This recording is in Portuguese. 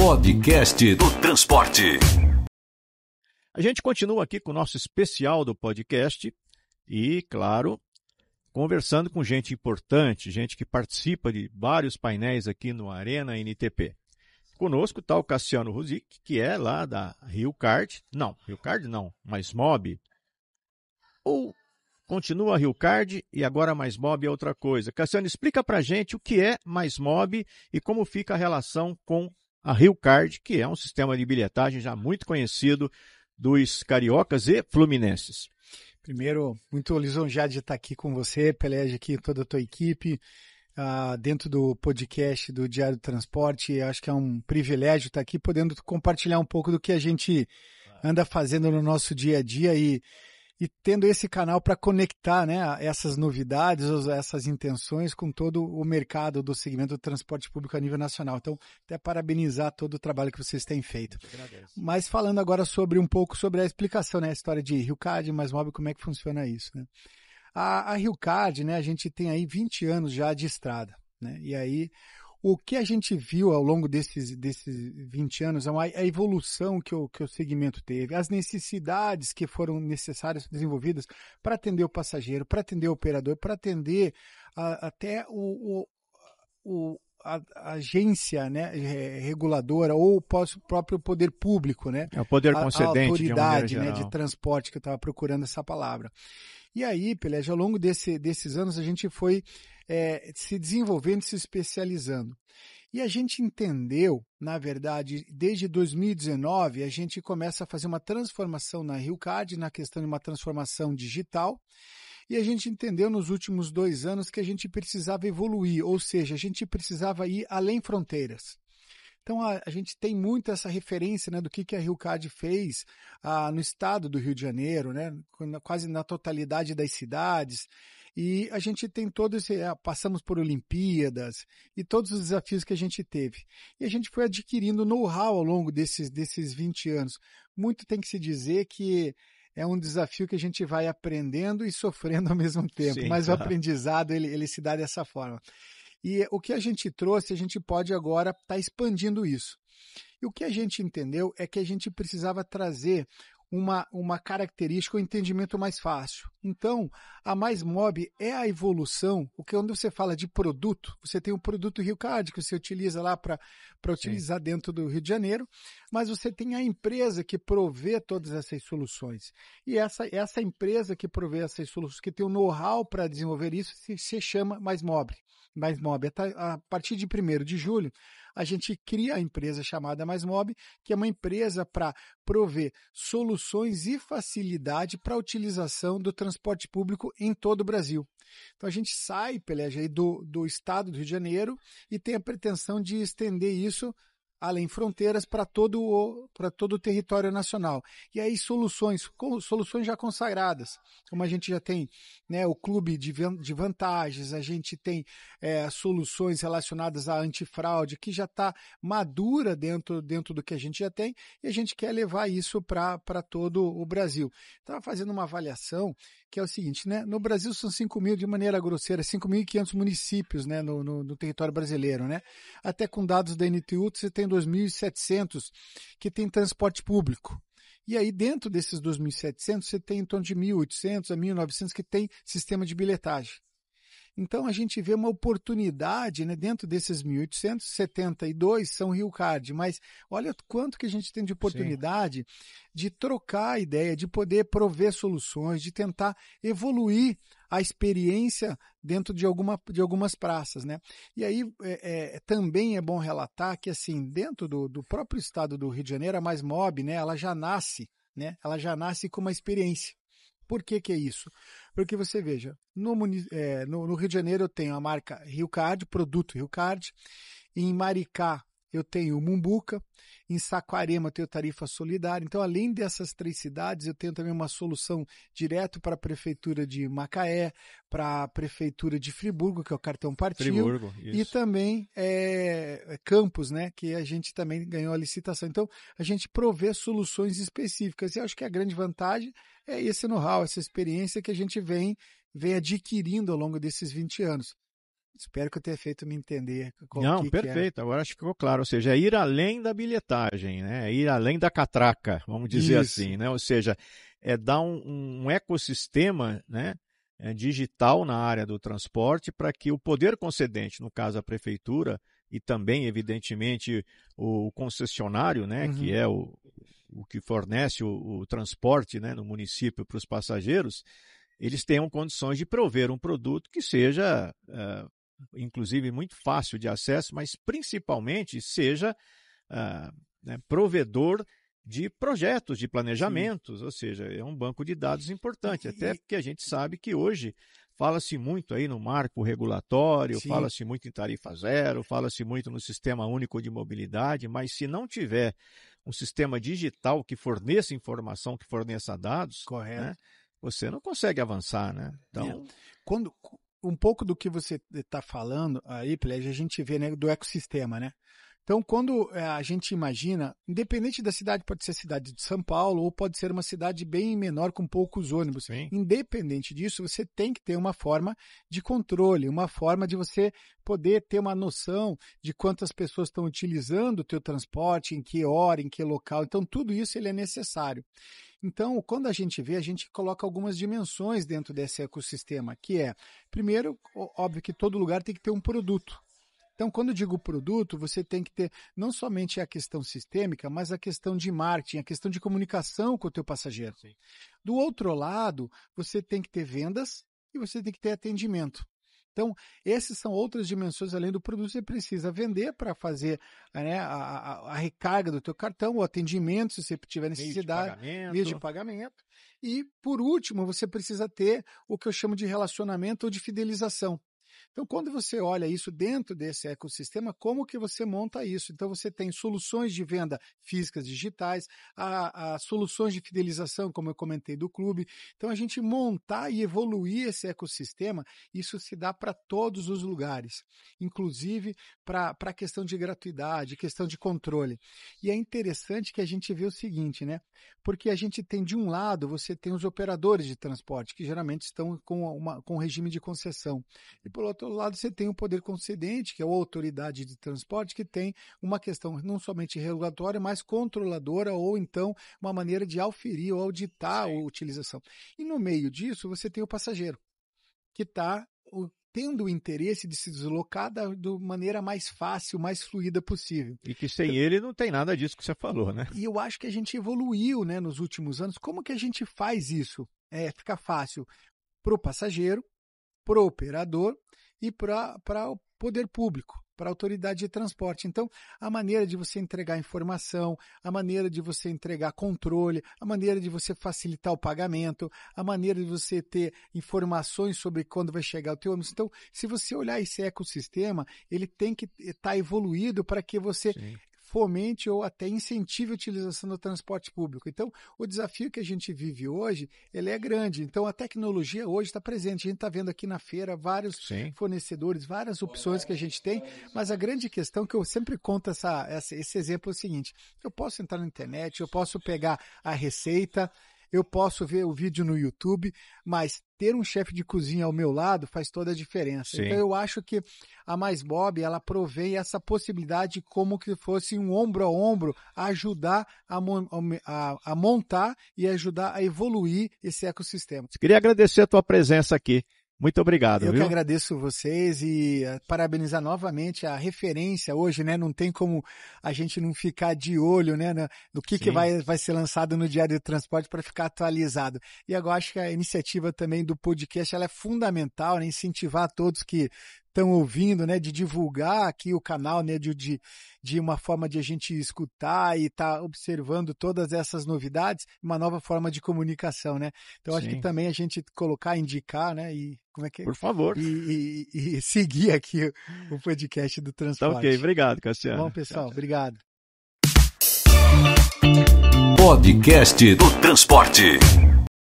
Podcast do Transporte. A gente continua aqui com o nosso especial do podcast e, claro, conversando com gente importante, gente que participa de vários painéis aqui no Arena NTP. Conosco está o Cassiano Rosic, que é lá da RioCard. Não, RioCard não, MaisMob. Ou continua a RioCard e agora a MaisMob é outra coisa. Cassiano, explica pra gente o que é MaisMob e como fica a relação com a RioCard, que é um sistema de bilhetagem já muito conhecido dos cariocas e fluminenses. Primeiro, muito lisonjeado de estar aqui com você, Pelege, aqui toda a tua equipe, dentro do podcast do Diário do Transporte. Acho que é um privilégio estar aqui podendo compartilhar um pouco do que a gente anda fazendo no nosso dia a dia e tendo esse canal para conectar, né, essas novidades, essas intenções com todo o mercado do segmento do transporte público a nível nacional. Então, até parabenizar todo o trabalho que vocês têm feito. Mas falando agora um pouco sobre a explicação, né, a história de RioCard, MaisMob, como é que funciona isso, né? A RioCard, né, a gente tem aí 20 anos já de estrada, né? E aí o que a gente viu ao longo desses 20 anos é a evolução que o segmento teve, as necessidades que foram necessárias, desenvolvidas para atender o passageiro, para atender o operador, para atender até a agência, né, reguladora ou o próprio poder público, né? É o poder concedente, a autoridade, de, né, de transporte, que eu estava procurando essa palavra. E aí, Pelege, ao longo desses anos a gente foi se desenvolvendo, se especializando. E a gente entendeu, na verdade, desde 2019, a gente começa a fazer uma transformação na RioCard, na questão de uma transformação digital, e a gente entendeu nos últimos 2 anos que a gente precisava evoluir, ou seja, a gente precisava ir além fronteiras. Então, a gente tem muito essa referência, né, do que a RioCard fez no estado do Rio de Janeiro, né, quase na totalidade das cidades. E a gente tem passamos por Olimpíadas e todos os desafios que a gente teve. E a gente foi adquirindo know-how ao longo desses 20 anos. Muito tem que se dizer que é um desafio que a gente vai aprendendo e sofrendo ao mesmo tempo. Sim, mas claro. O aprendizado, ele se dá dessa forma. E o que a gente trouxe, a gente pode agora estar expandindo isso. E o que a gente entendeu é que a gente precisava trazer uma característica, um entendimento mais fácil. Então, a MaisMob é a evolução, quando você fala de produto, você tem um produto RioCard que você utiliza lá para utilizar dentro do Rio de Janeiro, mas você tem a empresa que provê todas essas soluções. E essa empresa que provê essas soluções, que tem o know-how para desenvolver isso, se chama MaisMob. A partir de 1º de julho, a gente cria a empresa chamada MaisMob, que é uma empresa para prover soluções e facilidade para a utilização do transporte público em todo o Brasil. Então a gente sai, Pelege, aí do estado do Rio de Janeiro e tem a pretensão de estender isso além fronteiras para todo o território nacional. E aí soluções já consagradas, como a gente já tem, né, o clube de vantagens, a gente tem soluções relacionadas à antifraude, que já está madura dentro do que a gente já tem, e a gente quer levar isso para todo o Brasil. Estava fazendo uma avaliação que é o seguinte, né? No Brasil são 5.000, de maneira grosseira, 5.500 municípios, né, no território brasileiro, né? Até com dados da NTU, você tem 2.700 que tem transporte público. E aí, dentro desses 2.700, você tem em torno de 1.800 a 1.900 que tem sistema de bilhetagem. Então, a gente vê uma oportunidade, né, dentro desses 1.800, 72 são RioCard, mas olha quanto que a gente tem de oportunidade Sim. de trocar a ideia, de poder prover soluções, de tentar evoluir a experiência dentro de algumas praças, né? E aí, também é bom relatar que, assim, dentro do próprio estado do Rio de Janeiro, a MaisMob, né, ela já nasce com uma experiência. Por que é isso? Porque você veja, no Rio de Janeiro eu tenho a marca RioCard, produto RioCard, em Maricá eu tenho Mumbuca, em Saquarema eu tenho tarifa solidária. Então, além dessas 3 cidades, eu tenho também uma solução direto para a Prefeitura de Macaé, para a Prefeitura de Friburgo, que é o cartão Partiu, e também Campos, né, que a gente também ganhou a licitação. Então, a gente provê soluções específicas. E acho que a grande vantagem é esse know-how, essa experiência que a gente vem adquirindo ao longo desses 20 anos. Espero que eu tenha feito me entender. Não, perfeito. Agora acho que ficou claro. Ou seja, é ir além da bilhetagem, né? É ir além da catraca, vamos dizer assim, né? Ou seja, é dar um ecossistema, né, digital na área do transporte para que o poder concedente, no caso a prefeitura, e também, evidentemente, o concessionário, né, que é o que fornece o transporte, né, no município para os passageiros, eles tenham condições de prover um produto que seja inclusive muito fácil de acesso, mas principalmente seja né, provedor de projetos, de planejamentos, ou seja, é um banco de dados importante, até porque a gente sabe que hoje fala-se muito aí no marco regulatório, fala-se muito em tarifa zero, fala-se muito no sistema único de mobilidade, mas se não tiver um sistema digital que forneça informação, que forneça dados, né, você não consegue avançar, né? Então, um pouco do que você está falando aí, Pelé, a gente vê, né, do ecossistema, né? Então, quando a gente imagina, independente da cidade, pode ser a cidade de São Paulo ou pode ser uma cidade bem menor com poucos ônibus. Sim. Independente disso, você tem que ter uma forma de controle, uma forma de você poder ter uma noção de quantas pessoas estão utilizando o teu transporte, em que hora, em que local. Então, tudo isso ele é necessário. Então, quando a gente vê, a gente coloca algumas dimensões dentro desse ecossistema, que é, primeiro, óbvio que todo lugar tem que ter um produto. Então, quando eu digo produto, você tem que ter não somente a questão sistêmica, mas a questão de marketing, a questão de comunicação com o teu passageiro. Sim. Do outro lado, você tem que ter vendas e você tem que ter atendimento. Então, essas são outras dimensões além do produto. Você precisa vender para fazer, né, a recarga do teu cartão, o atendimento, se você tiver necessidade, meio de pagamento. E, por último, você precisa ter o que eu chamo de relacionamento ou de fidelização. Então, quando você olha isso dentro desse ecossistema, como que você monta isso? Então, você tem soluções de venda físicas digitais, soluções de fidelização, como eu comentei, do clube. Então, a gente montar e evoluir esse ecossistema, isso se dá para todos os lugares, inclusive para a questão de gratuidade, questão de controle. E é interessante que a gente vê o seguinte, né? Porque a gente tem, de um lado, você tem os operadores de transporte, que geralmente estão com regime de concessão. E, por outro lado, você tem o poder concedente, que é a autoridade de transporte, que tem uma questão não somente regulatória, mas controladora, ou então uma maneira de auferir ou auditar a utilização. E no meio disso, você tem o passageiro, que está tendo o interesse de se deslocar da maneira mais fácil, mais fluida possível. E que sem ele não tem nada disso que você falou, né? E eu acho que a gente evoluiu, né, nos últimos anos. Como que a gente faz isso? Fica fácil para o passageiro, para o operador e para o poder público, para a autoridade de transporte. Então, a maneira de você entregar informação, a maneira de você entregar controle, a maneira de você facilitar o pagamento, a maneira de você ter informações sobre quando vai chegar o teu ônibus. Então, se você olhar esse ecossistema, ele tem que estar evoluído para que você fomente ou até incentive a utilização do transporte público. Então, o desafio que a gente vive hoje, ele é grande. Então, a tecnologia hoje está presente. A gente está vendo aqui na feira vários fornecedores, várias opções que a gente tem, mas a grande questão que eu sempre conto esse exemplo é o seguinte: eu posso entrar na internet, eu posso pegar a receita, eu posso ver o vídeo no YouTube, mas ter um chefe de cozinha ao meu lado faz toda a diferença. Então, eu acho que a Mais Bob, ela provém essa possibilidade como que fosse um ombro a ombro, a ajudar a montar e ajudar a evoluir esse ecossistema. Queria agradecer a tua presença aqui. Muito obrigado. Eu que agradeço vocês e parabenizar novamente a referência hoje, né? Não tem como a gente não ficar de olho, né, no que vai ser lançado no Diário do Transporte para ficar atualizado. E agora acho que a iniciativa também do podcast ela é fundamental, né? Incentivar todos que estão ouvindo, né, de divulgar aqui o canal, né, de uma forma de a gente escutar e estar observando todas essas novidades, uma nova forma de comunicação, né? Então acho que também a gente colocar, indicar, né, e como é que por favor e seguir aqui o podcast do transporte. Tá ok, obrigado, Cassiano. Bom, pessoal, obrigado. Podcast do Transporte.